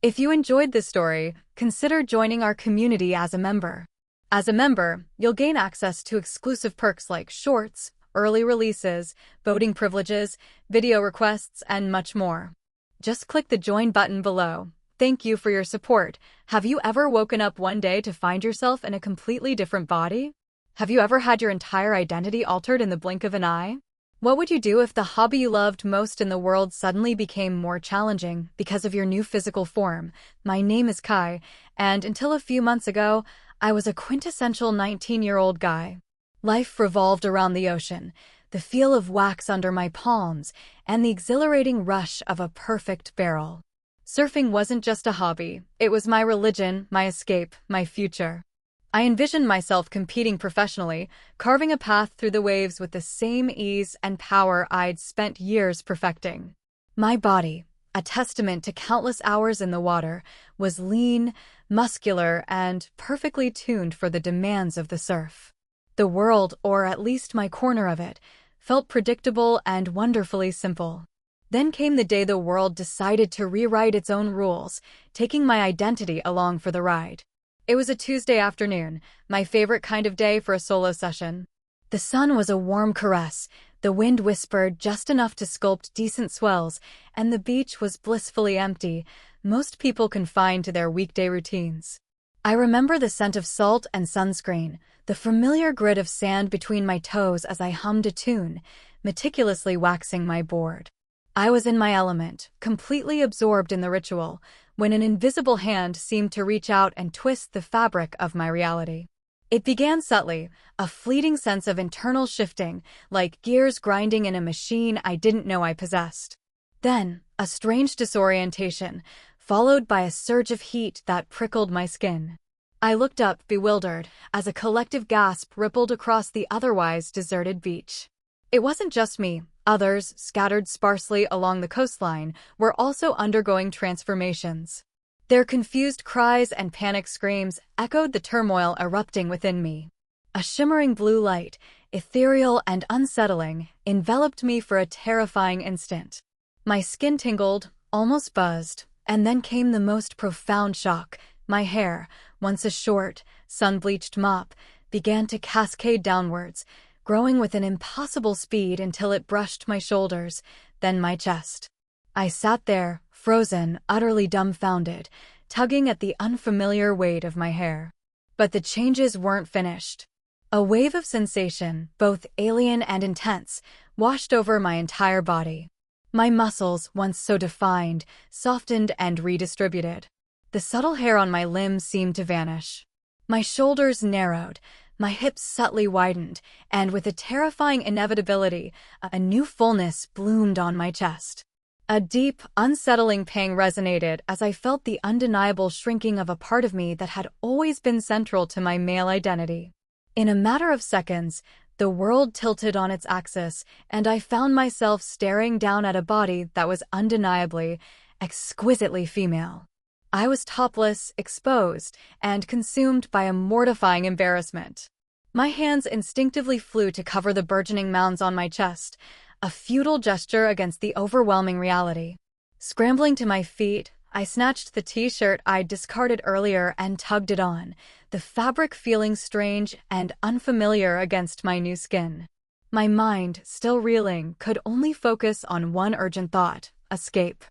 If you enjoyed this story, consider joining our community as a member. As a member, you'll gain access to exclusive perks like shorts, early releases, voting privileges, video requests, and much more. Just click the join button below. Thank you for your support. Have you ever woken up one day to find yourself in a completely different body? Have you ever had your entire identity altered in the blink of an eye? What would you do if the hobby you loved most in the world suddenly became more challenging because of your new physical form? My name is Kai, and until a few months ago, I was a quintessential 19-year-old guy. Life revolved around the ocean, the feel of wax under my palms, and the exhilarating rush of a perfect barrel. Surfing wasn't just a hobby, it was my religion, my escape, my future. I envisioned myself competing professionally, carving a path through the waves with the same ease and power I'd spent years perfecting. My body, a testament to countless hours in the water, was lean, muscular, and perfectly tuned for the demands of the surf. The world, or at least my corner of it, felt predictable and wonderfully simple. Then came the day the world decided to rewrite its own rules, taking my identity along for the ride. It was a Tuesday afternoon, my favorite kind of day for a solo session. The sun was a warm caress, the wind whispered just enough to sculpt decent swells, and the beach was blissfully empty, most people confined to their weekday routines. I remember the scent of salt and sunscreen, the familiar grit of sand between my toes as I hummed a tune, meticulously waxing my board. I was in my element, completely absorbed in the ritual, when an invisible hand seemed to reach out and twist the fabric of my reality. It began subtly, a fleeting sense of internal shifting, like gears grinding in a machine I didn't know I possessed. Then, a strange disorientation, followed by a surge of heat that prickled my skin. I looked up, bewildered, as a collective gasp rippled across the otherwise deserted beach. It wasn't just me. Others, scattered sparsely along the coastline, were also undergoing transformations. Their confused cries and panic screams echoed the turmoil erupting within me. A shimmering blue light, ethereal and unsettling, enveloped me for a terrifying instant. My skin tingled, almost buzzed, and then came the most profound shock. My hair, once a short, sun-bleached mop, began to cascade downwards, growing with an impossible speed until it brushed my shoulders, then my chest. I sat there, frozen, utterly dumbfounded, tugging at the unfamiliar weight of my hair. But the changes weren't finished. A wave of sensation, both alien and intense, washed over my entire body. My muscles, once so defined, softened and redistributed. The subtle hair on my limbs seemed to vanish. My shoulders narrowed, my hips subtly widened, and with a terrifying inevitability, a new fullness bloomed on my chest. A deep, unsettling pang resonated as I felt the undeniable shrinking of a part of me that had always been central to my male identity. In a matter of seconds, the world tilted on its axis, and I found myself staring down at a body that was undeniably, exquisitely female. I was topless, exposed, and consumed by a mortifying embarrassment. My hands instinctively flew to cover the burgeoning mounds on my chest, a futile gesture against the overwhelming reality. Scrambling to my feet, I snatched the t-shirt I'd discarded earlier and tugged it on, the fabric feeling strange and unfamiliar against my new skin. My mind, still reeling, could only focus on one urgent thought: escape.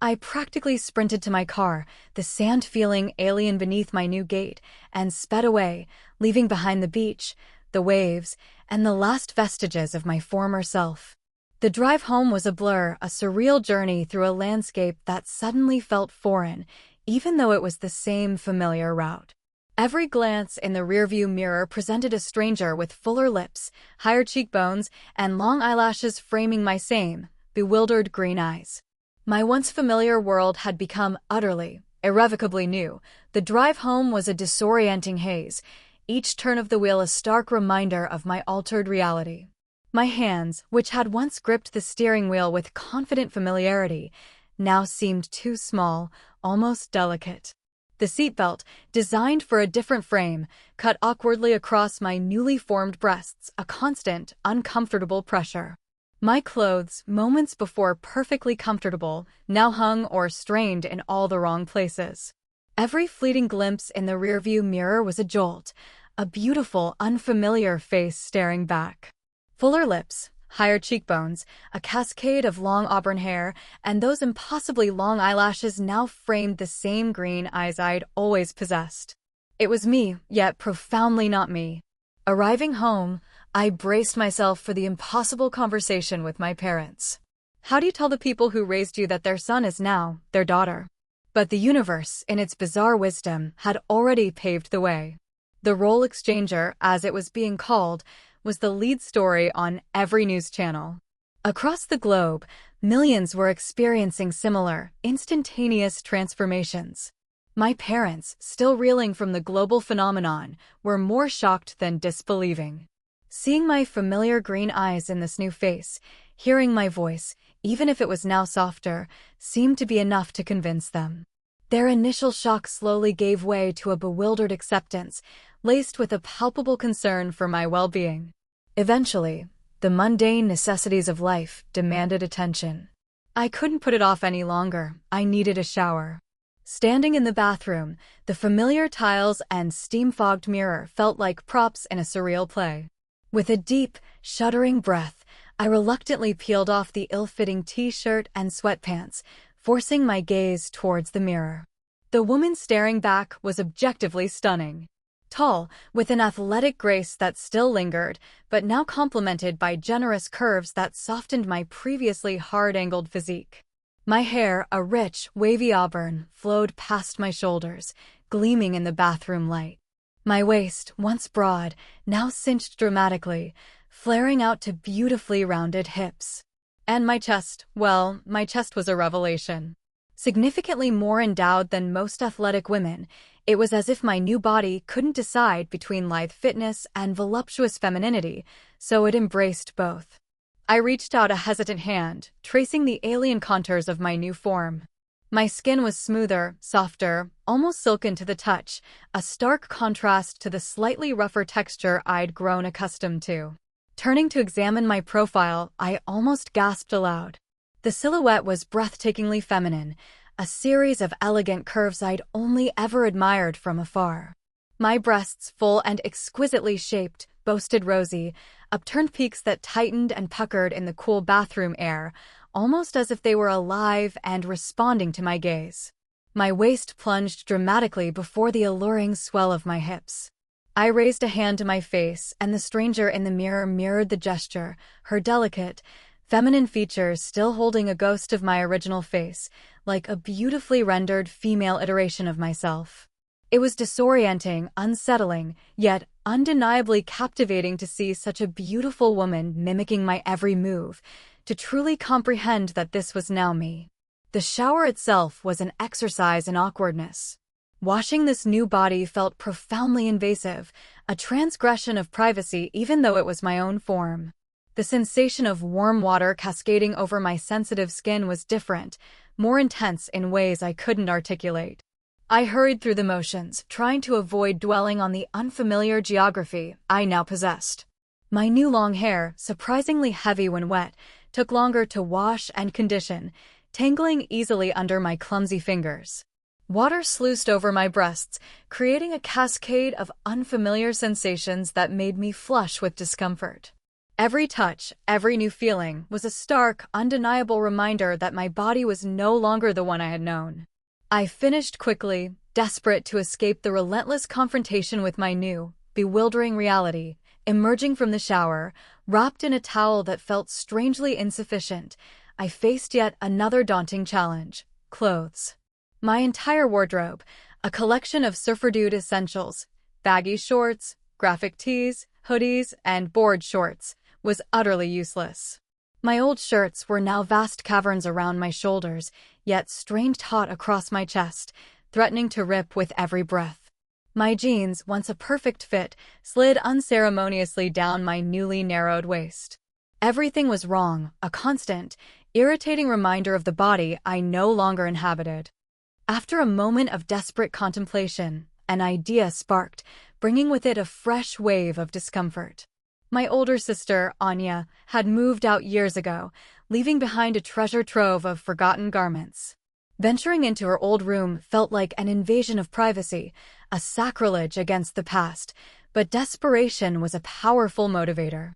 I practically sprinted to my car, the sand feeling alien beneath my new gait, and sped away, leaving behind the beach, the waves, and the last vestiges of my former self. The drive home was a blur, a surreal journey through a landscape that suddenly felt foreign, even though it was the same familiar route. Every glance in the rearview mirror presented a stranger with fuller lips, higher cheekbones, and long eyelashes framing my same, bewildered green eyes. My once familiar world had become utterly, irrevocably new. The drive home was a disorienting haze, each turn of the wheel a stark reminder of my altered reality. My hands, which had once gripped the steering wheel with confident familiarity, now seemed too small, almost delicate. The seatbelt, designed for a different frame, cut awkwardly across my newly formed breasts, a constant, uncomfortable pressure. My clothes, moments before perfectly comfortable, now hung or strained in all the wrong places. Every fleeting glimpse in the rearview mirror was a jolt, a beautiful, unfamiliar face staring back. Fuller lips, higher cheekbones, a cascade of long auburn hair, and those impossibly long eyelashes now framed the same green eyes I'd always possessed. It was me, yet profoundly not me. Arriving home, I braced myself for the impossible conversation with my parents. How do you tell the people who raised you that their son is now their daughter? But the universe, in its bizarre wisdom, had already paved the way. The role exchanger, as it was being called, was the lead story on every news channel. Across the globe, millions were experiencing similar, instantaneous transformations. My parents, still reeling from the global phenomenon, were more shocked than disbelieving. Seeing my familiar green eyes in this new face, hearing my voice, even if it was now softer, seemed to be enough to convince them. Their initial shock slowly gave way to a bewildered acceptance, laced with a palpable concern for my well-being. Eventually, the mundane necessities of life demanded attention. I couldn't put it off any longer. I needed a shower. Standing in the bathroom, the familiar tiles and steam-fogged mirror felt like props in a surreal play. With a deep, shuddering breath, I reluctantly peeled off the ill-fitting t-shirt and sweatpants, forcing my gaze towards the mirror. The woman staring back was objectively stunning. Tall, with an athletic grace that still lingered, but now complemented by generous curves that softened my previously hard-angled physique. My hair, a rich, wavy auburn, flowed past my shoulders, gleaming in the bathroom light. My waist, once broad, now cinched dramatically, flaring out to beautifully rounded hips. And my chest, well, my chest was a revelation. Significantly more endowed than most athletic women, it was as if my new body couldn't decide between lithe fitness and voluptuous femininity, so it embraced both. I reached out a hesitant hand, tracing the alien contours of my new form. My skin was smoother, softer, almost silken to the touch, a stark contrast to the slightly rougher texture I'd grown accustomed to. Turning to examine my profile, I almost gasped aloud. The silhouette was breathtakingly feminine, a series of elegant curves I'd only ever admired from afar. My breasts, full and exquisitely shaped, boasted rosy, upturned peaks that tightened and puckered in the cool bathroom air, almost as if they were alive and responding to my gaze. My waist plunged dramatically before the alluring swell of my hips. I raised a hand to my face, and the stranger in the mirror mirrored the gesture, her delicate, feminine features still holding a ghost of my original face, like a beautifully rendered female iteration of myself. It was disorienting, unsettling, yet undeniably captivating to see such a beautiful woman mimicking my every move, to truly comprehend that this was now me. The shower itself was an exercise in awkwardness. Washing this new body felt profoundly invasive, a transgression of privacy even though it was my own form. The sensation of warm water cascading over my sensitive skin was different, more intense in ways I couldn't articulate. I hurried through the motions, trying to avoid dwelling on the unfamiliar geography I now possessed. My new long hair, surprisingly heavy when wet, took longer to wash and condition, tangling easily under my clumsy fingers. Water sluiced over my breasts, creating a cascade of unfamiliar sensations that made me flush with discomfort. Every touch, every new feeling, was a stark, undeniable reminder that my body was no longer the one I had known. I finished quickly, desperate to escape the relentless confrontation with my new, bewildering reality. Emerging from the shower, wrapped in a towel that felt strangely insufficient, I faced yet another daunting challenge: clothes. My entire wardrobe, a collection of surfer-dude essentials, baggy shorts, graphic tees, hoodies, and board shorts, was utterly useless. My old shirts were now vast caverns around my shoulders, yet strained taut across my chest, threatening to rip with every breath. My jeans, once a perfect fit, slid unceremoniously down my newly narrowed waist. Everything was wrong, a constant, irritating reminder of the body I no longer inhabited. After a moment of desperate contemplation, an idea sparked, bringing with it a fresh wave of discomfort. My older sister, Anya, had moved out years ago, leaving behind a treasure trove of forgotten garments. Venturing into her old room felt like an invasion of privacy, a sacrilege against the past, but desperation was a powerful motivator.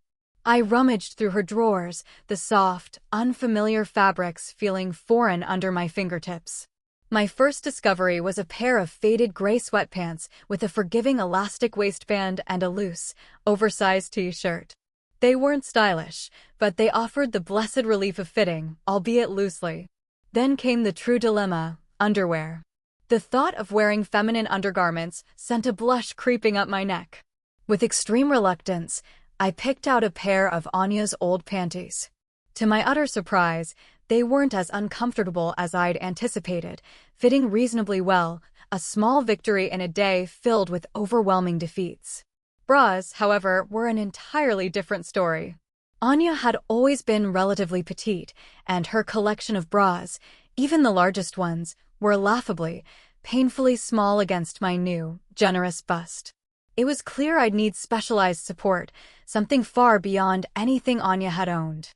I rummaged through her drawers, the soft, unfamiliar fabrics feeling foreign under my fingertips. My first discovery was a pair of faded gray sweatpants with a forgiving elastic waistband and a loose, oversized t-shirt. They weren't stylish, but they offered the blessed relief of fitting, albeit loosely. Then came the true dilemma: underwear. The thought of wearing feminine undergarments sent a blush creeping up my neck. With extreme reluctance, I picked out a pair of Anya's old panties. To my utter surprise, they weren't as uncomfortable as I'd anticipated, fitting reasonably well, a small victory in a day filled with overwhelming defeats. Bras, however, were an entirely different story. Anya had always been relatively petite, and her collection of bras, even the largest ones, were laughably, painfully small against my new, generous bust. It was clear I'd need specialized support, something far beyond anything Anya had owned.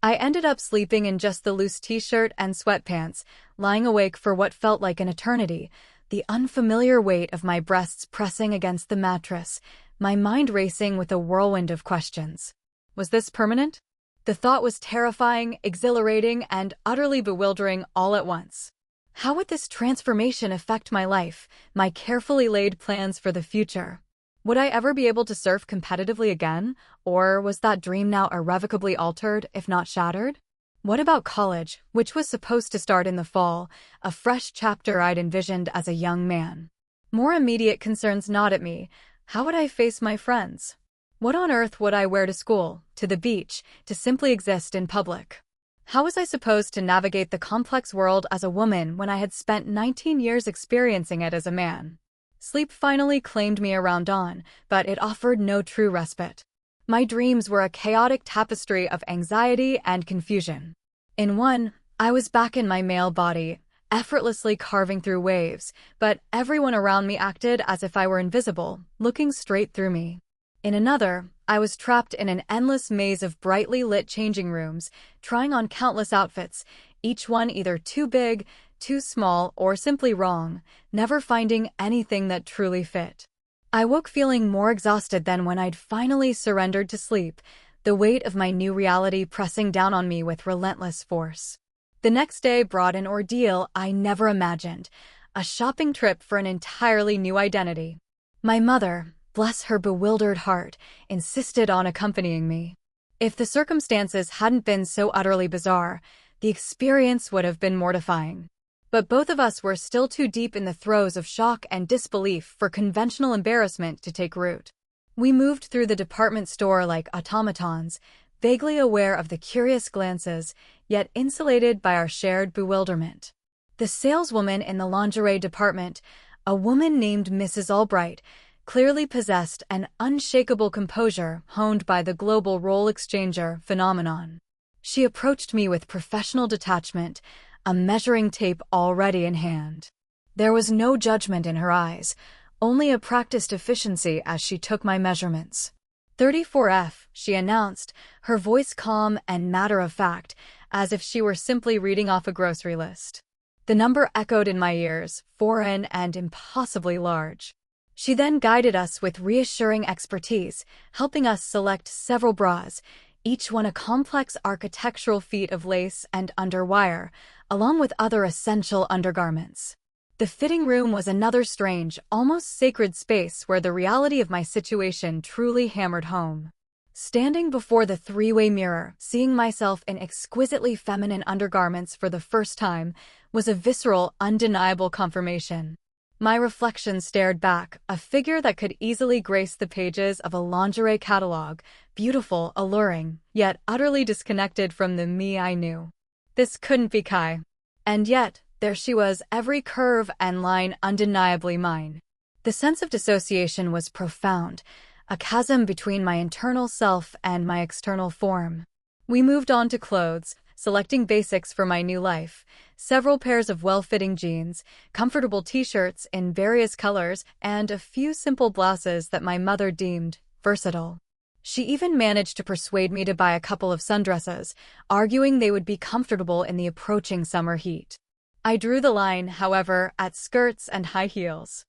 I ended up sleeping in just the loose t-shirt and sweatpants, lying awake for what felt like an eternity, the unfamiliar weight of my breasts pressing against the mattress, my mind racing with a whirlwind of questions. Was this permanent? The thought was terrifying, exhilarating, and utterly bewildering all at once. How would this transformation affect my life, my carefully laid plans for the future? Would I ever be able to surf competitively again, or was that dream now irrevocably altered, if not shattered? What about college, which was supposed to start in the fall, a fresh chapter I'd envisioned as a young man? More immediate concerns gnawed at me. How would I face my friends? What on earth would I wear to school, to the beach, to simply exist in public? How was I supposed to navigate the complex world as a woman when I had spent 19 years experiencing it as a man? Sleep finally claimed me around dawn, but it offered no true respite. My dreams were a chaotic tapestry of anxiety and confusion. In one, I was back in my male body, effortlessly carving through waves, but everyone around me acted as if I were invisible, looking straight through me. In another, I was trapped in an endless maze of brightly lit changing rooms, trying on countless outfits, each one either too big, too small, or simply wrong, never finding anything that truly fit. I woke feeling more exhausted than when I'd finally surrendered to sleep, the weight of my new reality pressing down on me with relentless force. The next day brought an ordeal I never imagined, a shopping trip for an entirely new identity. My mother, bless her bewildered heart, insisted on accompanying me. If the circumstances hadn't been so utterly bizarre, the experience would have been mortifying. But both of us were still too deep in the throes of shock and disbelief for conventional embarrassment to take root. We moved through the department store like automatons, vaguely aware of the curious glances, yet insulated by our shared bewilderment. The saleswoman in the lingerie department, a woman named Mrs. Albright, clearly possessed an unshakable composure honed by the global role exchanger phenomenon. She approached me with professional detachment, a measuring tape already in hand. There was no judgment in her eyes, only a practiced efficiency as she took my measurements. 34F, she announced, her voice calm and matter-of-fact, as if she were simply reading off a grocery list. The number echoed in my ears, foreign and impossibly large. She then guided us with reassuring expertise, helping us select several bras, each one a complex architectural feat of lace and underwire, along with other essential undergarments. The fitting room was another strange, almost sacred space where the reality of my situation truly hammered home. Standing before the three-way mirror, seeing myself in exquisitely feminine undergarments for the first time, was a visceral, undeniable confirmation. My reflection stared back, a figure that could easily grace the pages of a lingerie catalog, beautiful, alluring, yet utterly disconnected from the me I knew. This couldn't be Kai. And yet, there she was, every curve and line undeniably mine. The sense of dissociation was profound, a chasm between my internal self and my external form. We moved on to clothes, selecting basics for my new life, several pairs of well-fitting jeans, comfortable t-shirts in various colors, and a few simple blouses that my mother deemed versatile. She even managed to persuade me to buy a couple of sundresses, arguing they would be comfortable in the approaching summer heat. I drew the line, however, at skirts and high heels.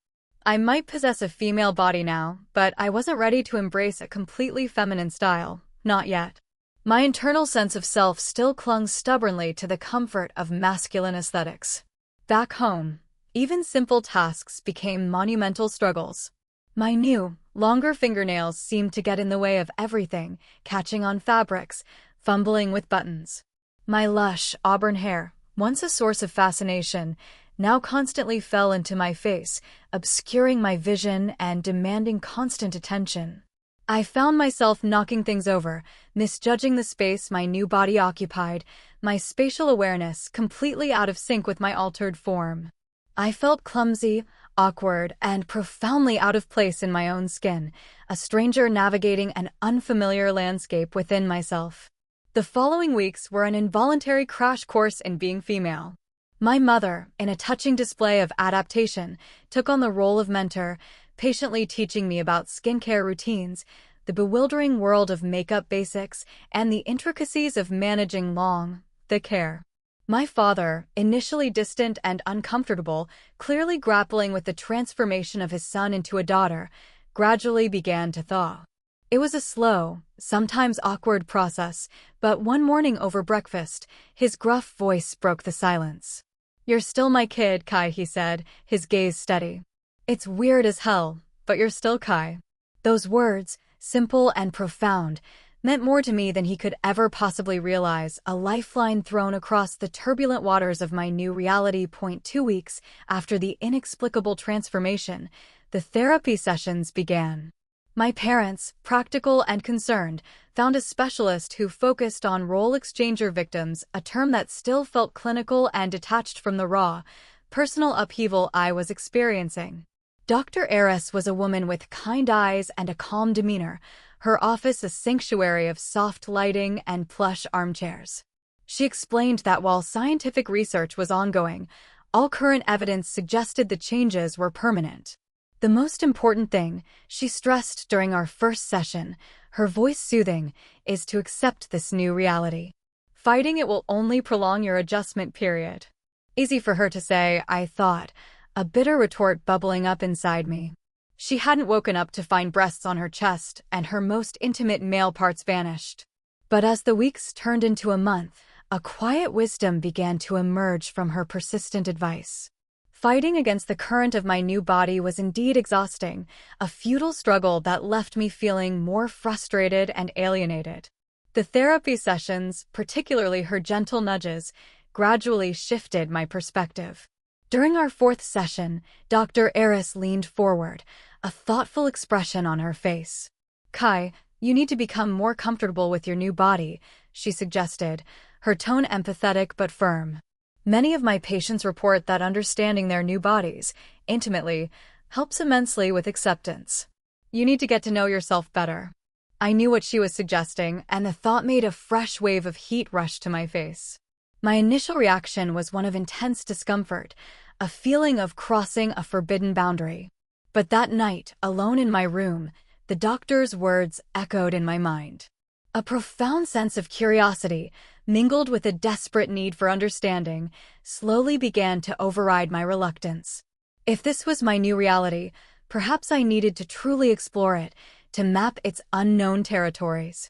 I might possess a female body now, but I wasn't ready to embrace a completely feminine style, not yet. My internal sense of self still clung stubbornly to the comfort of masculine aesthetics. Back home, even simple tasks became monumental struggles. My new, longer fingernails seemed to get in the way of everything, catching on fabrics, fumbling with buttons. My lush, auburn hair, once a source of fascination, now constantly fell into my face, obscuring my vision and demanding constant attention. I found myself knocking things over, misjudging the space my new body occupied, my spatial awareness completely out of sync with my altered form. I felt clumsy, awkward, and profoundly out of place in my own skin, a stranger navigating an unfamiliar landscape within myself. The following weeks were an involuntary crash course in being female. My mother, in a touching display of adaptation, took on the role of mentor, patiently teaching me about skincare routines, the bewildering world of makeup basics, and the intricacies of managing long, thick hair. My father, initially distant and uncomfortable, clearly grappling with the transformation of his son into a daughter, gradually began to thaw. It was a slow, sometimes awkward process, but one morning over breakfast, his gruff voice broke the silence. "You're still my kid, Kai," he said, his gaze steady. "It's weird as hell, but you're still Kai." Those words, simple and profound, meant more to me than he could ever possibly realize, a lifeline thrown across the turbulent waters of my new reality. 2 weeks after the inexplicable transformation, the therapy sessions began. My parents, practical and concerned, found a specialist who focused on role exchanger victims, a term that still felt clinical and detached from the raw, personal upheaval I was experiencing. Dr. Eris was a woman with kind eyes and a calm demeanor, her office a sanctuary of soft lighting and plush armchairs. She explained that while scientific research was ongoing, all current evidence suggested the changes were permanent. The most important thing, she stressed during our first session, her voice soothing, is to accept this new reality. Fighting it will only prolong your adjustment period. Easy for her to say, I thought, a bitter retort bubbling up inside me. She hadn't woken up to find breasts on her chest, and her most intimate male parts vanished. But as the weeks turned into a month, a quiet wisdom began to emerge from her persistent advice. Fighting against the current of my new body was indeed exhausting, a futile struggle that left me feeling more frustrated and alienated. The therapy sessions, particularly her gentle nudges, gradually shifted my perspective. During our fourth session, Dr. Eris leaned forward, a thoughtful expression on her face. "Kai, you need to become more comfortable with your new body," she suggested, her tone empathetic but firm. Many of my patients report that understanding their new bodies, intimately, helps immensely with acceptance. You need to get to know yourself better. I knew what she was suggesting, and the thought made a fresh wave of heat rush to my face. My initial reaction was one of intense discomfort, a feeling of crossing a forbidden boundary. But that night, alone in my room, the doctor's words echoed in my mind. A profound sense of curiosity, mingled with a desperate need for understanding, slowly began to override my reluctance. If this was my new reality, perhaps I needed to truly explore it, to map its unknown territories.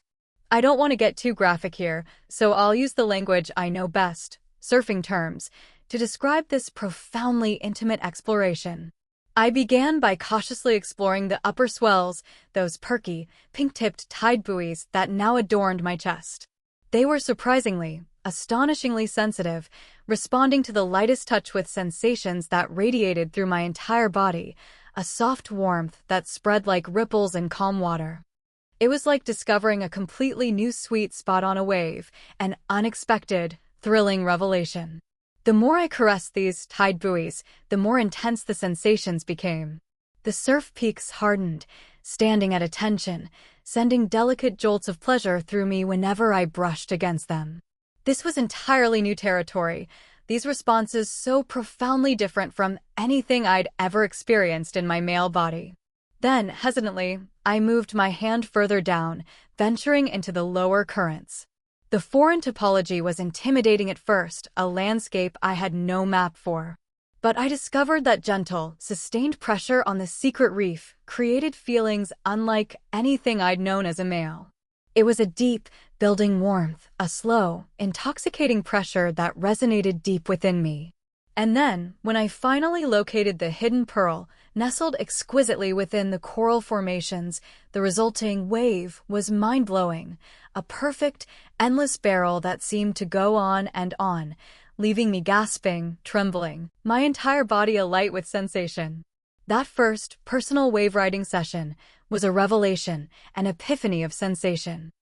I don't want to get too graphic here, so I'll use the language I know best, surfing terms, to describe this profoundly intimate exploration. I began by cautiously exploring the upper swells, those perky, pink-tipped tide buoys that now adorned my chest. They were surprisingly, astonishingly sensitive, responding to the lightest touch with sensations that radiated through my entire body, a soft warmth that spread like ripples in calm water. It was like discovering a completely new sweet spot on a wave, an unexpected, thrilling revelation. The more I caressed these tide buoys, the more intense the sensations became. The surf peaks hardened, standing at attention, sending delicate jolts of pleasure through me whenever I brushed against them. This was entirely new territory, these responses so profoundly different from anything I'd ever experienced in my male body. Then, hesitantly, I moved my hand further down, venturing into the lower currents. The foreign topology was intimidating at first, a landscape I had no map for. But I discovered that gentle, sustained pressure on the secret reef created feelings unlike anything I'd known as a male. It was a deep, building warmth, a slow, intoxicating pressure that resonated deep within me. And then, when I finally located the hidden pearl, nestled exquisitely within the coral formations, the resulting wave was mind-blowing, a perfect, endless barrel that seemed to go on, leaving me gasping, trembling, my entire body alight with sensation. That first, personal wave riding session was a revelation, an epiphany of sensation.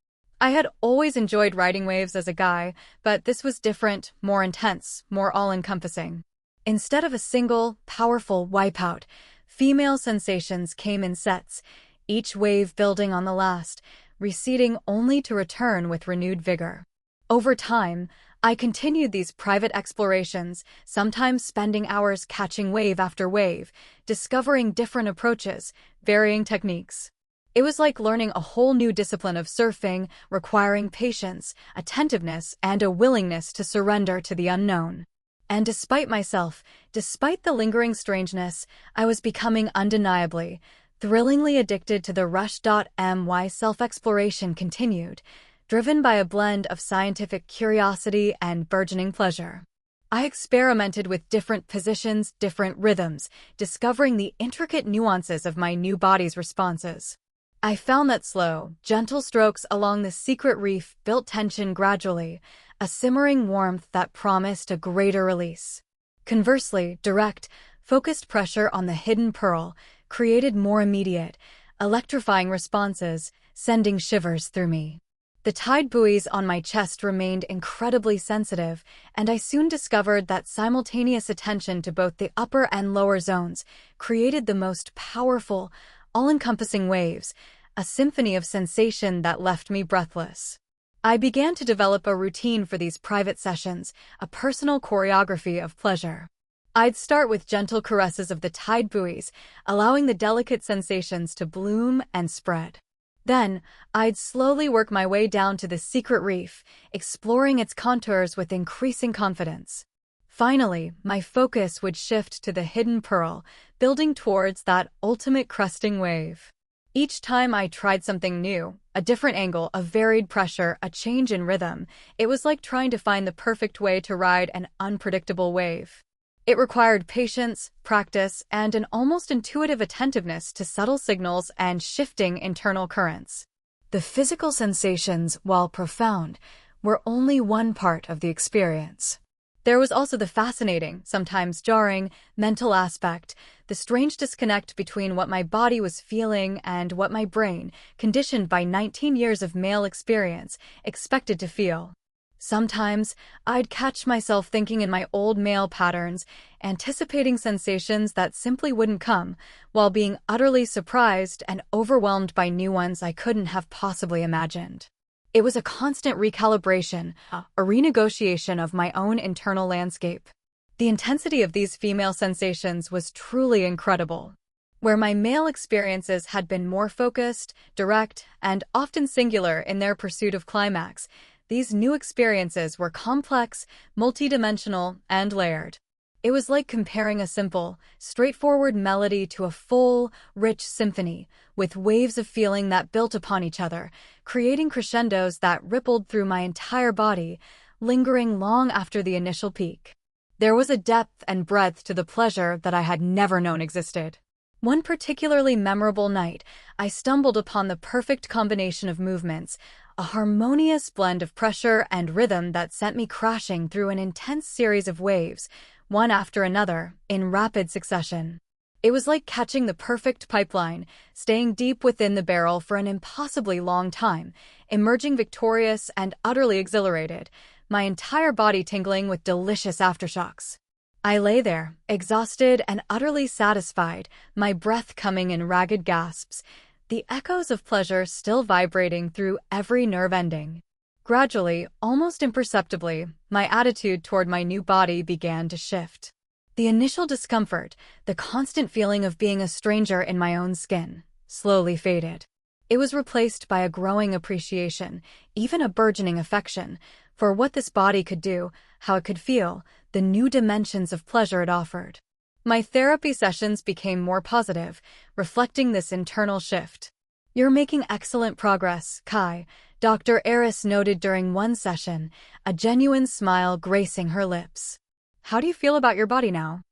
I had always enjoyed riding waves as a guy, but this was different, more intense, more all-encompassing. Instead of a single, powerful wipeout, female sensations came in sets, each wave building on the last, receding only to return with renewed vigor. Over time, I continued these private explorations, sometimes spending hours catching wave after wave, discovering different approaches, varying techniques. It was like learning a whole new discipline of surfing, requiring patience, attentiveness, and a willingness to surrender to the unknown. And despite myself, despite the lingering strangeness, I was becoming undeniably, thrillingly addicted to the rush. My self-exploration continued, driven by a blend of scientific curiosity and burgeoning pleasure. I experimented with different positions, different rhythms, discovering the intricate nuances of my new body's responses. I found that slow, gentle strokes along the secret reef built tension gradually, a simmering warmth that promised a greater release. Conversely, direct, focused pressure on the hidden pearl created more immediate, electrifying responses, sending shivers through me. The tide buoys on my chest remained incredibly sensitive, and I soon discovered that simultaneous attention to both the upper and lower zones created the most powerful, all-encompassing waves, a symphony of sensation that left me breathless. I began to develop a routine for these private sessions, a personal choreography of pleasure. I'd start with gentle caresses of the tide buoys, allowing the delicate sensations to bloom and spread. Then, I'd slowly work my way down to the secret reef, exploring its contours with increasing confidence. Finally, my focus would shift to the hidden pearl, building towards that ultimate cresting wave. Each time I tried something new, a different angle, a varied pressure, a change in rhythm, it was like trying to find the perfect way to ride an unpredictable wave. It required patience, practice, and an almost intuitive attentiveness to subtle signals and shifting internal currents. The physical sensations, while profound, were only one part of the experience. There was also the fascinating, sometimes jarring, mental aspect, the strange disconnect between what my body was feeling and what my brain, conditioned by 19 years of male experience, expected to feel. Sometimes, I'd catch myself thinking in my old male patterns, anticipating sensations that simply wouldn't come, while being utterly surprised and overwhelmed by new ones I couldn't have possibly imagined. It was a constant recalibration, a renegotiation of my own internal landscape. The intensity of these female sensations was truly incredible. Where my male experiences had been more focused, direct, and often singular in their pursuit of climax, these new experiences were complex, multidimensional, and layered. It was like comparing a simple, straightforward melody to a full, rich symphony, with waves of feeling that built upon each other, creating crescendos that rippled through my entire body, lingering long after the initial peak. There was a depth and breadth to the pleasure that I had never known existed. One particularly memorable night, I stumbled upon the perfect combination of movements, a harmonious blend of pressure and rhythm that sent me crashing through an intense series of waves, one after another, in rapid succession. It was like catching the perfect pipeline, staying deep within the barrel for an impossibly long time, emerging victorious and utterly exhilarated, my entire body tingling with delicious aftershocks. I lay there, exhausted and utterly satisfied, my breath coming in ragged gasps, the echoes of pleasure still vibrating through every nerve ending. Gradually, almost imperceptibly, my attitude toward my new body began to shift. The initial discomfort, the constant feeling of being a stranger in my own skin, slowly faded. It was replaced by a growing appreciation, even a burgeoning affection, for what this body could do, how it could feel, the new dimensions of pleasure it offered. My therapy sessions became more positive, reflecting this internal shift. "You're making excellent progress, Kai," Dr. Eris noted during one session, a genuine smile gracing her lips. "How do you feel about your body now?"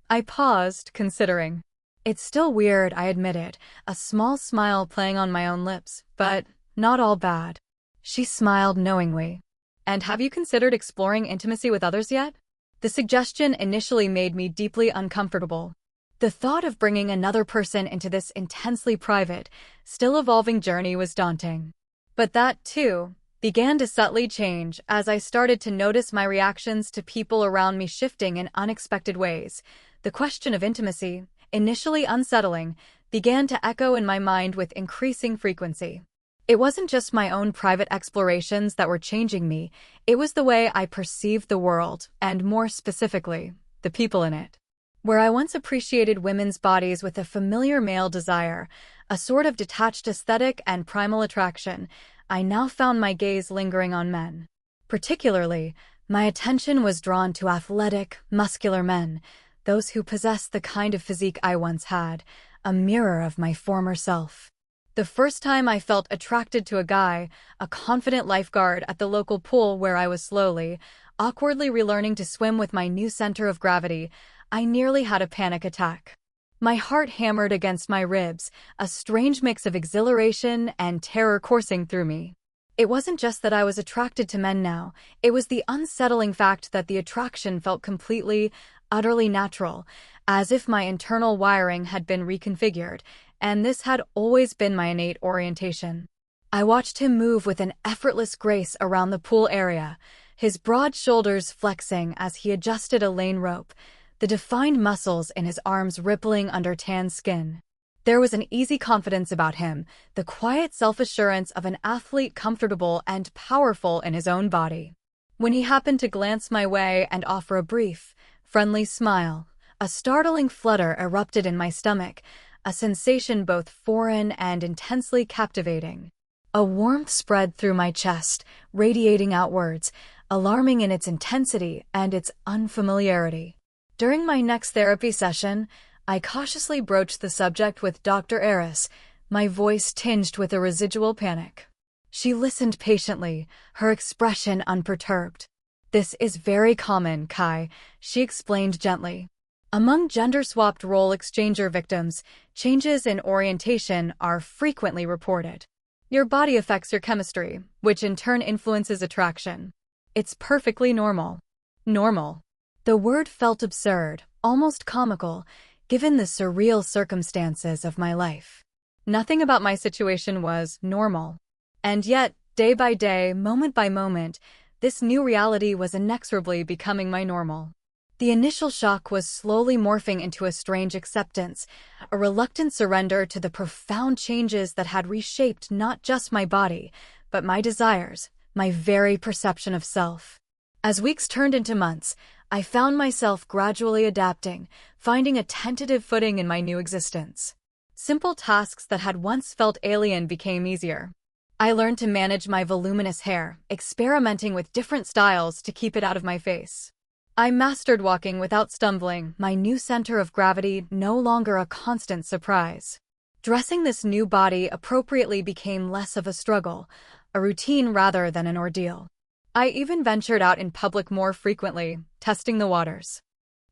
I paused, considering. It's still weird, I admitted, a small smile playing on my own lips, but not all bad. She smiled knowingly. "And have you considered exploring intimacy with others yet?" The suggestion initially made me deeply uncomfortable. The thought of bringing another person into this intensely private, still evolving journey was daunting. But that, too, began to subtly change as I started to notice my reactions to people around me shifting in unexpected ways. The question of intimacy, initially unsettling, began to echo in my mind with increasing frequency. It wasn't just my own private explorations that were changing me, it was the way I perceived the world, and more specifically, the people in it. Where I once appreciated women's bodies with a familiar male desire, a sort of detached aesthetic and primal attraction, I now found my gaze lingering on men. Particularly, my attention was drawn to athletic, muscular men, those who possessed the kind of physique I once had, a mirror of my former self. The first time I felt attracted to a guy, a confident lifeguard at the local pool where I was slowly, awkwardly relearning to swim with my new center of gravity, I nearly had a panic attack. My heart hammered against my ribs, a strange mix of exhilaration and terror coursing through me. It wasn't just that I was attracted to men now, it was the unsettling fact that the attraction felt completely, utterly natural, as if my internal wiring had been reconfigured, and this had always been my innate orientation. I watched him move with an effortless grace around the pool area, his broad shoulders flexing as he adjusted a lane rope, the defined muscles in his arms rippling under tan skin. There was an easy confidence about him, the quiet self-assurance of an athlete comfortable and powerful in his own body. When he happened to glance my way and offer a brief, friendly smile, a startling flutter erupted in my stomach, a sensation both foreign and intensely captivating. A warmth spread through my chest, radiating outwards, alarming in its intensity and its unfamiliarity. During my next therapy session, I cautiously broached the subject with Dr. Eris, my voice tinged with a residual panic. She listened patiently, her expression unperturbed. "This is very common, Kai," she explained gently. "Among gender-swapped role exchanger victims, changes in orientation are frequently reported. Your body affects your chemistry, which in turn influences attraction. It's perfectly normal." Normal. The word felt absurd, almost comical, given the surreal circumstances of my life. Nothing about my situation was normal. And yet, day by day, moment by moment, this new reality was inexorably becoming my normal. The initial shock was slowly morphing into a strange acceptance, a reluctant surrender to the profound changes that had reshaped not just my body, but my desires, my very perception of self. As weeks turned into months, I found myself gradually adapting, finding a tentative footing in my new existence. Simple tasks that had once felt alien became easier. I learned to manage my voluminous hair, experimenting with different styles to keep it out of my face. I mastered walking without stumbling, my new center of gravity no longer a constant surprise. Dressing this new body appropriately became less of a struggle, a routine rather than an ordeal. I even ventured out in public more frequently, testing the waters.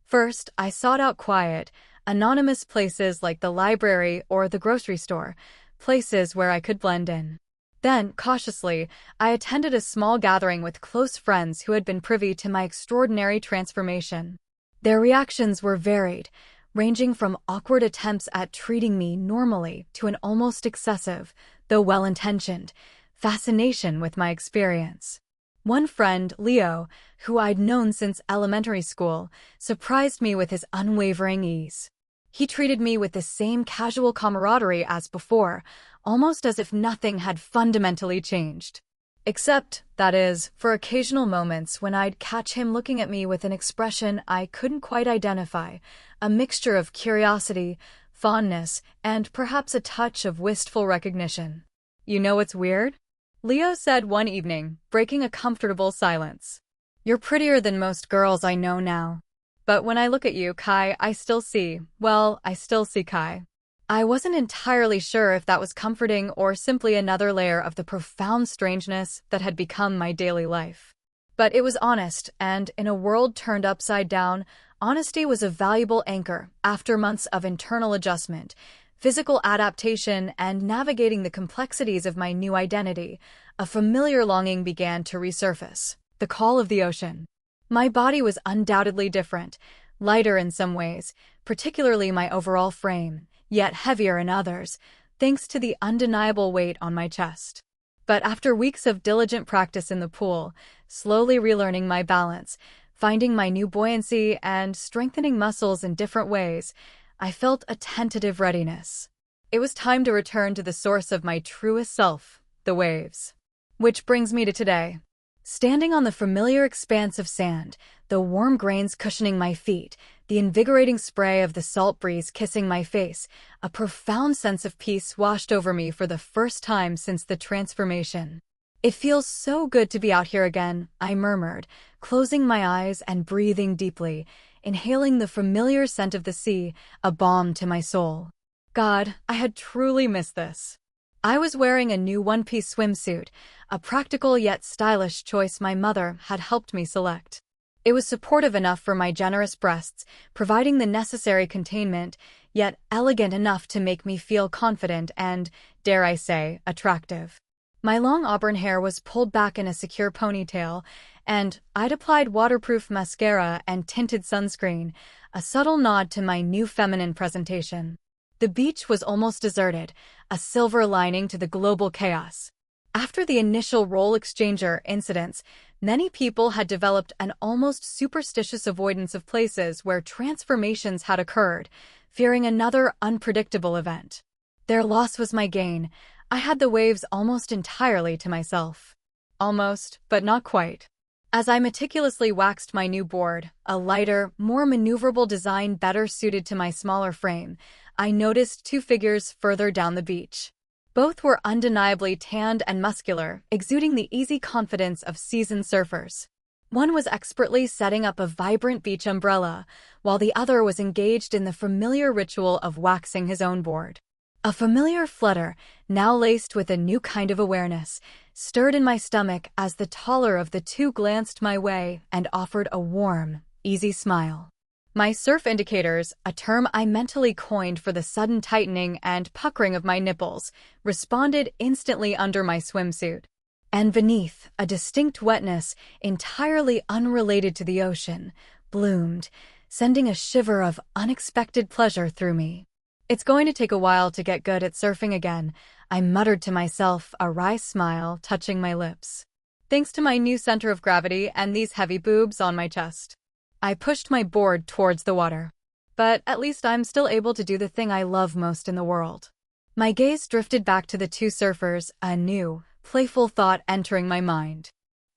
First, I sought out quiet, anonymous places like the library or the grocery store, places where I could blend in. Then, cautiously, I attended a small gathering with close friends who had been privy to my extraordinary transformation. Their reactions were varied, ranging from awkward attempts at treating me normally to an almost excessive, though well-intentioned, fascination with my experience. One friend, Leo, who I'd known since elementary school, surprised me with his unwavering ease. He treated me with the same casual camaraderie as before, almost as if nothing had fundamentally changed. Except, that is, for occasional moments when I'd catch him looking at me with an expression I couldn't quite identify, a mixture of curiosity, fondness, and perhaps a touch of wistful recognition. You know what's weird? Leo said one evening, breaking a comfortable silence. You're prettier than most girls I know now. But when I look at you, Kai, I still see Kai. I wasn't entirely sure if that was comforting or simply another layer of the profound strangeness that had become my daily life. But it was honest, and in a world turned upside down, honesty was a valuable anchor after months of internal adjustment, physical adaptation, and navigating the complexities of my new identity. A familiar longing began to resurface, the call of the ocean. My body was undoubtedly different, lighter in some ways, particularly my overall frame, yet heavier in others, thanks to the undeniable weight on my chest. But after weeks of diligent practice in the pool, slowly relearning my balance, finding my new buoyancy, and strengthening muscles in different ways, I felt a tentative readiness. It was time to return to the source of my truest self, the waves. Which brings me to today. Standing on the familiar expanse of sand, the warm grains cushioning my feet, the invigorating spray of the salt breeze kissing my face, a profound sense of peace washed over me for the first time since the transformation. It feels so good to be out here again, I murmured, closing my eyes and breathing deeply, inhaling the familiar scent of the sea, a balm to my soul. God, I had truly missed this. I was wearing a new one-piece swimsuit, a practical yet stylish choice my mother had helped me select. It was supportive enough for my generous breasts, providing the necessary containment, yet elegant enough to make me feel confident and, dare I say, attractive. My long auburn hair was pulled back in a secure ponytail, and I'd applied waterproof mascara and tinted sunscreen, a subtle nod to my new feminine presentation. The beach was almost deserted, a silver lining to the global chaos. After the initial roll exchanger incidents, many people had developed an almost superstitious avoidance of places where transformations had occurred, fearing another unpredictable event. Their loss was my gain. I had the waves almost entirely to myself. Almost, but not quite. As I meticulously waxed my new board, a lighter, more maneuverable design better suited to my smaller frame, I noticed two figures further down the beach. Both were undeniably tanned and muscular, exuding the easy confidence of seasoned surfers. One was expertly setting up a vibrant beach umbrella, while the other was engaged in the familiar ritual of waxing his own board. A familiar flutter, now laced with a new kind of awareness, stirred in my stomach as the taller of the two glanced my way and offered a warm, easy smile. My surf indicators, a term I mentally coined for the sudden tightening and puckering of my nipples, responded instantly under my swimsuit. And beneath, a distinct wetness, entirely unrelated to the ocean, bloomed, sending a shiver of unexpected pleasure through me. It's going to take a while to get good at surfing again, I muttered to myself, a wry smile touching my lips. Thanks to my new center of gravity and these heavy boobs on my chest. I pushed my board towards the water. But at least I'm still able to do the thing I love most in the world. My gaze drifted back to the two surfers, a new, playful thought entering my mind.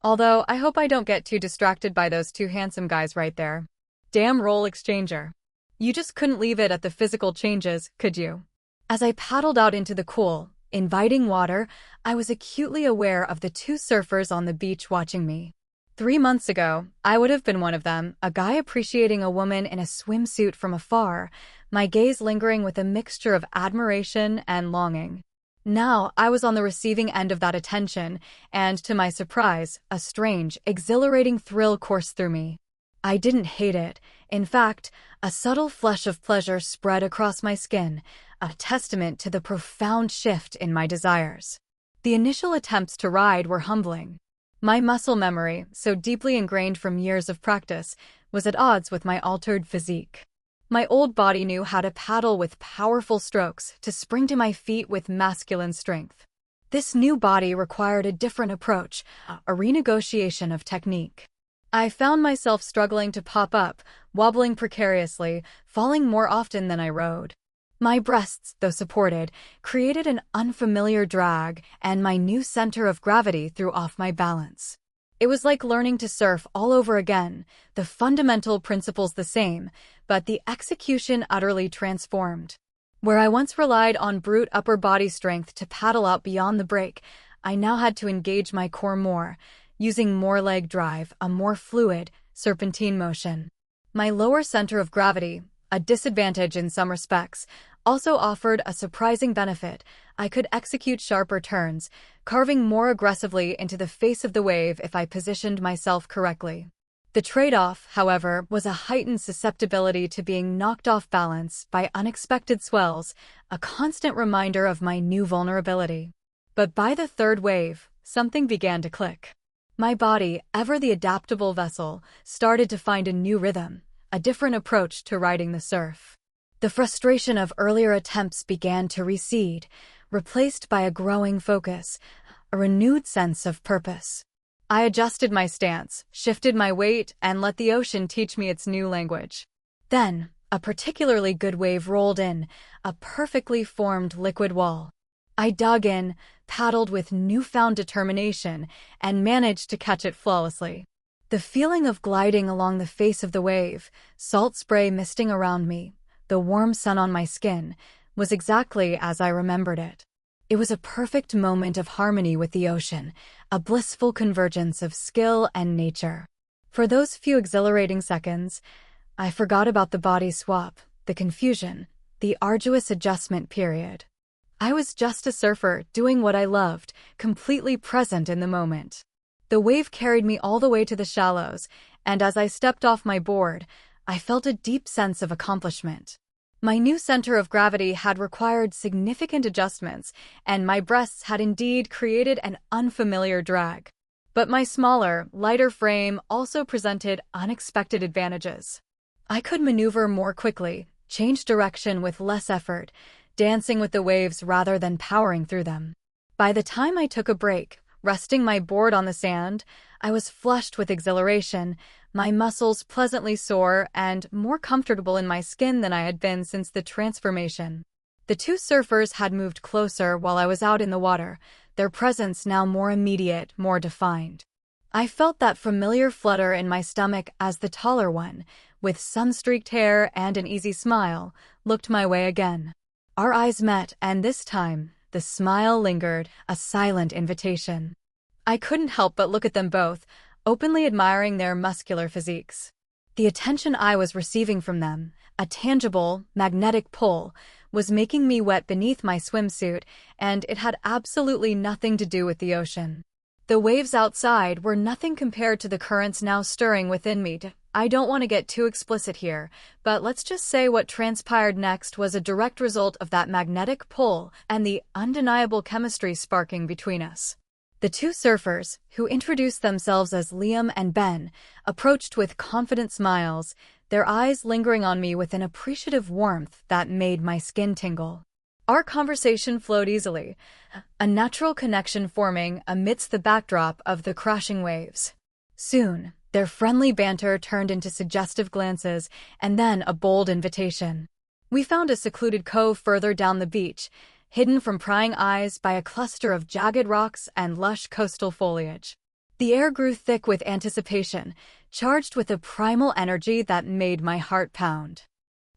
Although I hope I don't get too distracted by those two handsome guys right there. Damn roll exchanger. You just couldn't leave it at the physical changes, could you? As I paddled out into the cool, inviting water, I was acutely aware of the two surfers on the beach watching me. 3 months ago, I would have been one of them, a guy appreciating a woman in a swimsuit from afar, my gaze lingering with a mixture of admiration and longing. Now, I was on the receiving end of that attention, and to my surprise, a strange, exhilarating thrill coursed through me. I didn't hate it. In fact, a subtle flush of pleasure spread across my skin, a testament to the profound shift in my desires. The initial attempts to ride were humbling. My muscle memory, so deeply ingrained from years of practice, was at odds with my altered physique. My old body knew how to paddle with powerful strokes, to spring to my feet with masculine strength. This new body required a different approach, a renegotiation of technique. I found myself struggling to pop up, wobbling precariously, falling more often than I rode. My breasts, though supported, created an unfamiliar drag, and my new center of gravity threw off my balance. It was like learning to surf all over again, the fundamental principles the same, but the execution utterly transformed. Where I once relied on brute upper body strength to paddle out beyond the break, I now had to engage my core more, using more leg drive, a more fluid, serpentine motion. My lower center of gravity, a disadvantage in some respects, also offered a surprising benefit. I could execute sharper turns, carving more aggressively into the face of the wave if I positioned myself correctly. The trade-off, however, was a heightened susceptibility to being knocked off balance by unexpected swells, a constant reminder of my new vulnerability. But by the third wave, something began to click. My body, ever the adaptable vessel, started to find a new rhythm, a different approach to riding the surf. The frustration of earlier attempts began to recede, replaced by a growing focus, a renewed sense of purpose. I adjusted my stance, shifted my weight, and let the ocean teach me its new language. Then, a particularly good wave rolled in, a perfectly formed liquid wall. I dug in, paddled with newfound determination, and managed to catch it flawlessly. The feeling of gliding along the face of the wave, salt spray misting around me, the warm sun on my skin, was exactly as I remembered it. It was a perfect moment of harmony with the ocean, a blissful convergence of skill and nature. For those few exhilarating seconds, I forgot about the body swap, the confusion, the arduous adjustment period. I was just a surfer doing what I loved, completely present in the moment. The wave carried me all the way to the shallows, and as I stepped off my board, I felt a deep sense of accomplishment. My new center of gravity had required significant adjustments, and my breasts had indeed created an unfamiliar drag. But my smaller, lighter frame also presented unexpected advantages. I could maneuver more quickly, change direction with less effort, dancing with the waves rather than powering through them. By the time I took a break, resting my board on the sand, I was flushed with exhilaration, my muscles pleasantly sore and more comfortable in my skin than I had been since the transformation. The two surfers had moved closer while I was out in the water, their presence now more immediate, more defined. I felt that familiar flutter in my stomach as the taller one, with sun-streaked hair and an easy smile, looked my way again. Our eyes met, and this time, the smile lingered, a silent invitation. I couldn't help but look at them both, openly admiring their muscular physiques. The attention I was receiving from them, a tangible, magnetic pull, was making me wet beneath my swimsuit, and it had absolutely nothing to do with the ocean. The waves outside were nothing compared to the currents now stirring within me. I don't want to get too explicit here, but let's just say what transpired next was a direct result of that magnetic pull and the undeniable chemistry sparking between us. The two surfers, who introduced themselves as Liam and Ben, approached with confident smiles, their eyes lingering on me with an appreciative warmth that made my skin tingle. Our conversation flowed easily, a natural connection forming amidst the backdrop of the crashing waves. Soon, their friendly banter turned into suggestive glances and then a bold invitation. We found a secluded cove further down the beach, hidden from prying eyes by a cluster of jagged rocks and lush coastal foliage. The air grew thick with anticipation, charged with a primal energy that made my heart pound.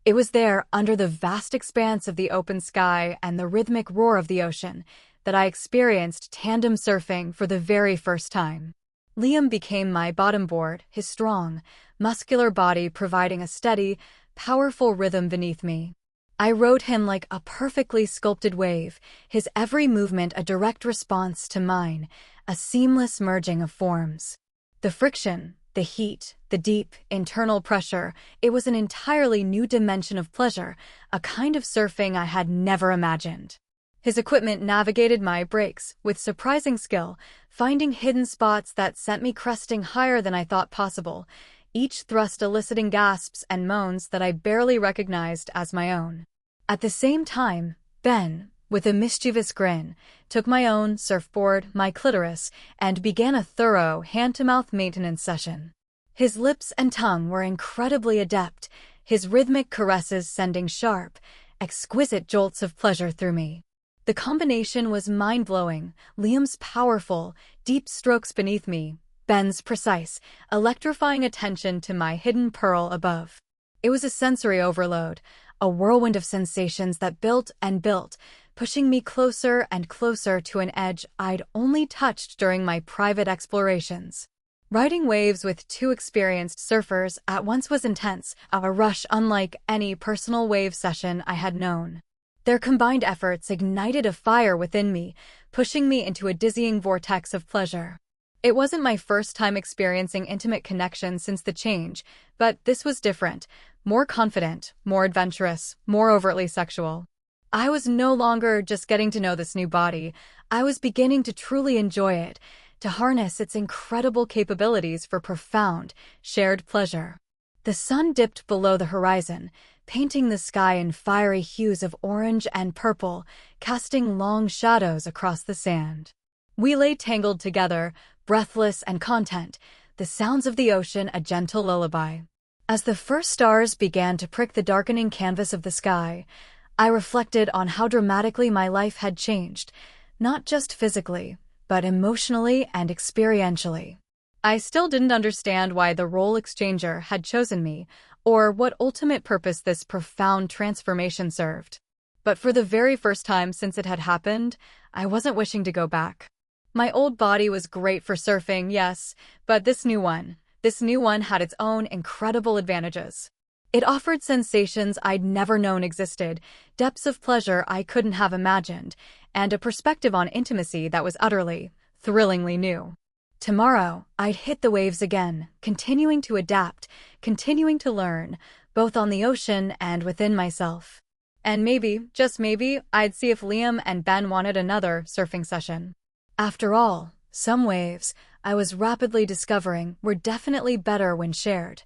It was there, under the vast expanse of the open sky and the rhythmic roar of the ocean, that I experienced tandem surfing for the very first time. Liam became my bottom board, his strong, muscular body providing a steady, powerful rhythm beneath me. I rode him like a perfectly sculpted wave, his every movement a direct response to mine, a seamless merging of forms. The friction, the heat, the deep, internal pressure, it was an entirely new dimension of pleasure, a kind of surfing I had never imagined. His equipment navigated my breaks with surprising skill, finding hidden spots that sent me cresting higher than I thought possible, each thrust eliciting gasps and moans that I barely recognized as my own. At the same time, Ben, with a mischievous grin, took my own surfboard, my clitoris, and began a thorough hand-to-mouth maintenance session. His lips and tongue were incredibly adept, his rhythmic caresses sending sharp, exquisite jolts of pleasure through me. The combination was mind-blowing, Liam's powerful, deep strokes beneath me, Ben's precise, electrifying attention to my hidden pearl above. It was a sensory overload, a whirlwind of sensations that built and built, pushing me closer and closer to an edge I'd only touched during my private explorations. Riding waves with two experienced surfers at once was intense, a rush unlike any personal wave session I had known. Their combined efforts ignited a fire within me, pushing me into a dizzying vortex of pleasure. It wasn't my first time experiencing intimate connection since the change, but this was different, more confident, more adventurous, more overtly sexual. I was no longer just getting to know this new body, I was beginning to truly enjoy it, to harness its incredible capabilities for profound, shared pleasure. The sun dipped below the horizon, painting the sky in fiery hues of orange and purple, casting long shadows across the sand. We lay tangled together, breathless and content, the sounds of the ocean a gentle lullaby. As the first stars began to prick the darkening canvas of the sky, I reflected on how dramatically my life had changed, not just physically, but emotionally and experientially. I still didn't understand why the role exchanger had chosen me, or what ultimate purpose this profound transformation served. But for the very first time since it had happened, I wasn't wishing to go back. My old body was great for surfing, yes, but this new one had its own incredible advantages. It offered sensations I'd never known existed, depths of pleasure I couldn't have imagined, and a perspective on intimacy that was utterly, thrillingly new. Tomorrow, I'd hit the waves again, continuing to adapt, continuing to learn, both on the ocean and within myself. And maybe, just maybe, I'd see if Liam and Ben wanted another surfing session. After all, some waves, I was rapidly discovering, were definitely better when shared.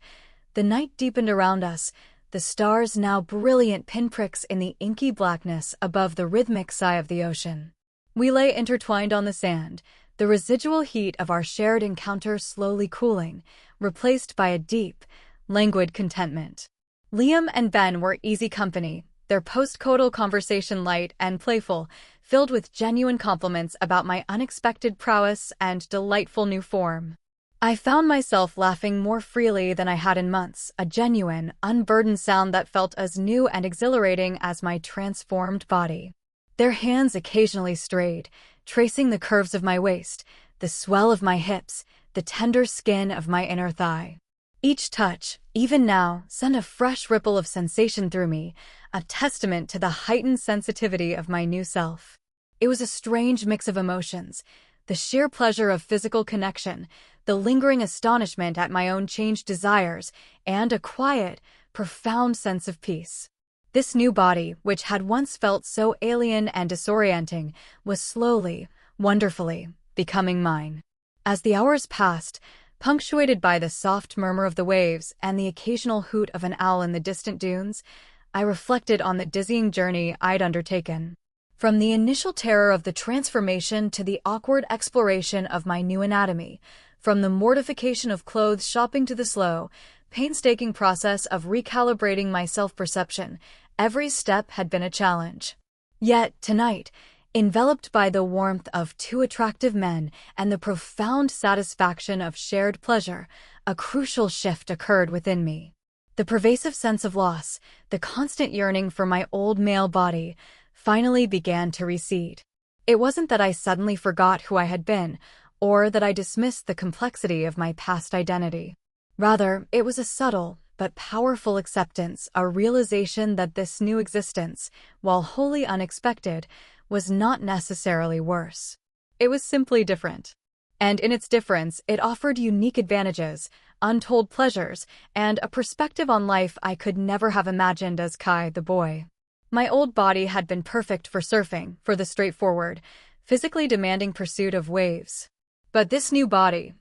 The night deepened around us, the stars now brilliant pinpricks in the inky blackness above the rhythmic sigh of the ocean. We lay intertwined on the sand, the residual heat of our shared encounter slowly cooling, replaced by a deep, languid contentment. Liam and Ben were easy company, their post-coital conversation light and playful, filled with genuine compliments about my unexpected prowess and delightful new form. I found myself laughing more freely than I had in months, a genuine, unburdened sound that felt as new and exhilarating as my transformed body. Their hands occasionally strayed, tracing the curves of my waist, the swell of my hips, the tender skin of my inner thigh. Each touch, even now, sent a fresh ripple of sensation through me, a testament to the heightened sensitivity of my new self. It was a strange mix of emotions, the sheer pleasure of physical connection, the lingering astonishment at my own changed desires, and a quiet, profound sense of peace. This new body, which had once felt so alien and disorienting, was slowly, wonderfully, becoming mine. As the hours passed, punctuated by the soft murmur of the waves and the occasional hoot of an owl in the distant dunes, I reflected on the dizzying journey I'd undertaken. From the initial terror of the transformation to the awkward exploration of my new anatomy, from the mortification of clothes shopping to the slow, painstaking process of recalibrating my self-perception, every step had been a challenge. Yet, tonight, enveloped by the warmth of two attractive men and the profound satisfaction of shared pleasure, a crucial shift occurred within me. The pervasive sense of loss, the constant yearning for my old male body, finally began to recede. It wasn't that I suddenly forgot who I had been, or that I dismissed the complexity of my past identity. Rather, it was a subtle but powerful acceptance, a realization that this new existence, while wholly unexpected, was not necessarily worse. It was simply different. And in its difference, it offered unique advantages, untold pleasures, and a perspective on life I could never have imagined as Kai the boy. My old body had been perfect for surfing, for the straightforward, physically demanding pursuit of waves. But this new body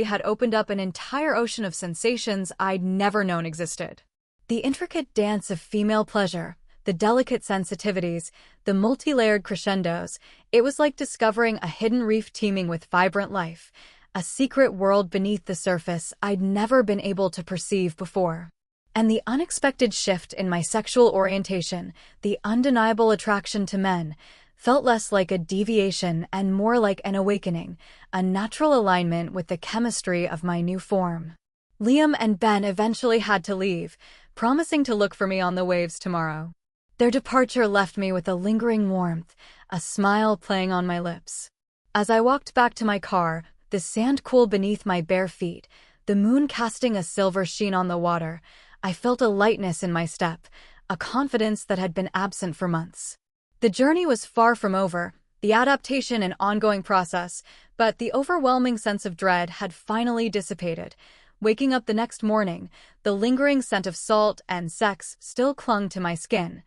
had opened up an entire ocean of sensations I'd never known existed. The intricate dance of female pleasure, the delicate sensitivities, the multi-layered crescendos, it was like discovering a hidden reef teeming with vibrant life, a secret world beneath the surface I'd never been able to perceive before. And the unexpected shift in my sexual orientation, the undeniable attraction to men, felt less like a deviation and more like an awakening, a natural alignment with the chemistry of my new form. Liam and Ben eventually had to leave, promising to look for me on the waves tomorrow. Their departure left me with a lingering warmth, a smile playing on my lips. As I walked back to my car, the sand cool beneath my bare feet, the moon casting a silver sheen on the water, I felt a lightness in my step, a confidence that had been absent for months. The journey was far from over, the adaptation an ongoing process, but the overwhelming sense of dread had finally dissipated. Waking up the next morning, the lingering scent of salt and sex still clung to my skin,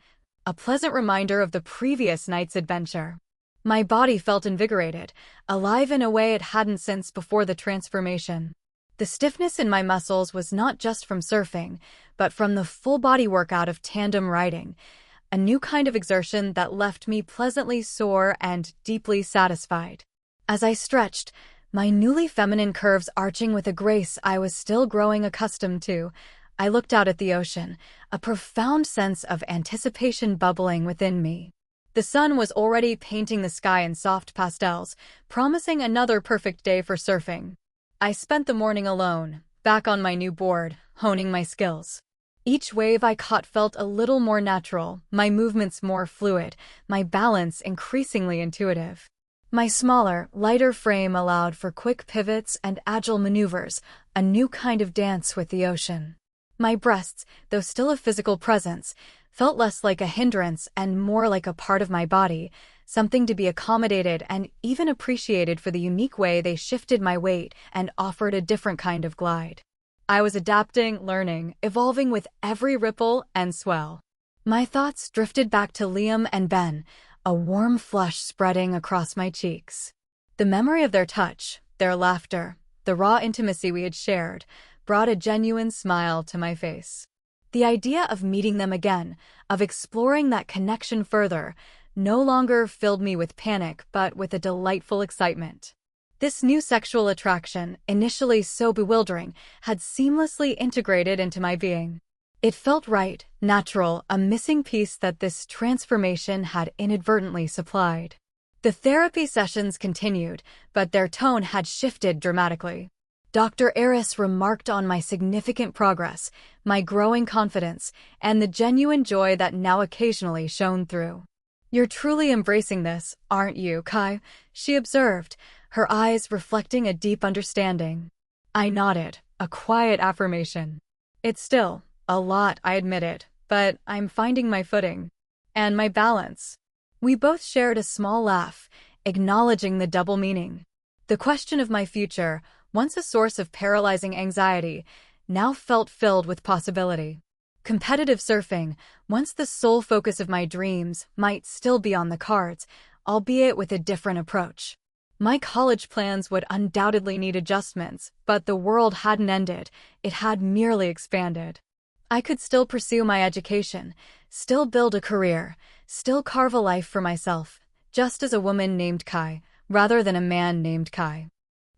a pleasant reminder of the previous night's adventure. My body felt invigorated, alive in a way it hadn't since before the transformation. The stiffness in my muscles was not just from surfing, but from the full-body workout of tandem riding, a new kind of exertion that left me pleasantly sore and deeply satisfied. As I stretched, my newly feminine curves arching with a grace I was still growing accustomed to, I looked out at the ocean, a profound sense of anticipation bubbling within me. The sun was already painting the sky in soft pastels, promising another perfect day for surfing. I spent the morning alone, back on my new board, honing my skills. Each wave I caught felt a little more natural, my movements more fluid, my balance increasingly intuitive. My smaller, lighter frame allowed for quick pivots and agile maneuvers, a new kind of dance with the ocean. My breasts, though still a physical presence, felt less like a hindrance and more like a part of my body, something to be accommodated and even appreciated for the unique way they shifted my weight and offered a different kind of glide. I was adapting, learning, evolving with every ripple and swell. My thoughts drifted back to Liam and Ben, a warm flush spreading across my cheeks. The memory of their touch, their laughter, the raw intimacy we had shared, brought a genuine smile to my face. The idea of meeting them again, of exploring that connection further, no longer filled me with panic but with a delightful excitement. This new sexual attraction, initially so bewildering, had seamlessly integrated into my being. It felt right, natural, a missing piece that this transformation had inadvertently supplied. The therapy sessions continued, but their tone had shifted dramatically. Dr. Eris remarked on my significant progress, my growing confidence, and the genuine joy that now occasionally shone through. "You're truly embracing this, aren't you, Kai?" she observed, her eyes reflecting a deep understanding. I nodded, a quiet affirmation. "It's still a lot," I admitted, "but I'm finding my footing. And my balance." We both shared a small laugh, acknowledging the double meaning. The question of my future, once a source of paralyzing anxiety, now felt filled with possibility. Competitive surfing, once the sole focus of my dreams, might still be on the cards, albeit with a different approach. My college plans would undoubtedly need adjustments, but the world hadn't ended, it had merely expanded. I could still pursue my education, still build a career, still carve a life for myself, just as a woman named Kai, rather than a man named Kai.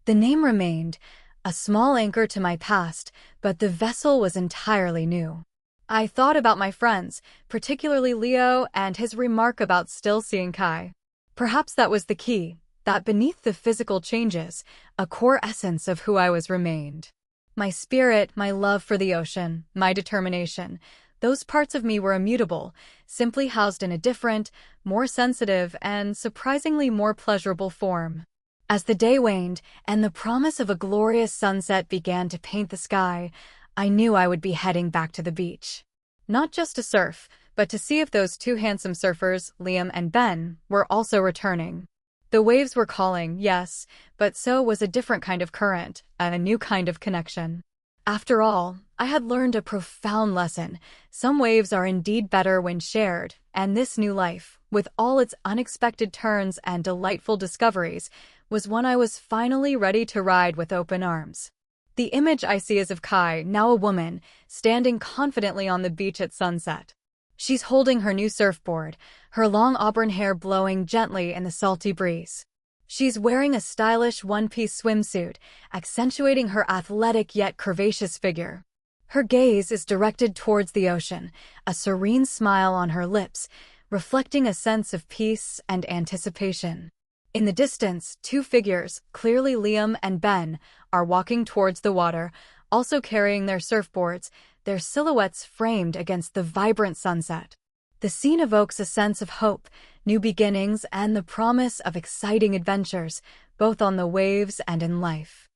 The name remained, a small anchor to my past, but the vessel was entirely new. I thought about my friends, particularly Leo and his remark about still seeing Kai. Perhaps that was the key, that beneath the physical changes, a core essence of who I was remained. My spirit, my love for the ocean, my determination, those parts of me were immutable, simply housed in a different, more sensitive, and surprisingly more pleasurable form. As the day waned and the promise of a glorious sunset began to paint the sky, I knew I would be heading back to the beach. Not just to surf, but to see if those two handsome surfers, Liam and Ben, were also returning. The waves were calling, yes, but so was a different kind of current, and a new kind of connection. After all, I had learned a profound lesson. Some waves are indeed better when shared, and this new life, with all its unexpected turns and delightful discoveries, was one I was finally ready to ride with open arms. The image I see is of Kai, now a woman, standing confidently on the beach at sunset. She's holding her new surfboard, her long auburn hair blowing gently in the salty breeze. She's wearing a stylish one-piece swimsuit, accentuating her athletic yet curvaceous figure. Her gaze is directed towards the ocean, a serene smile on her lips, reflecting a sense of peace and anticipation. In the distance, two figures, clearly Liam and Ben, are walking towards the water, also carrying their surfboards, their silhouettes framed against the vibrant sunset. The scene evokes a sense of hope, new beginnings, and the promise of exciting adventures, both on the waves and in life.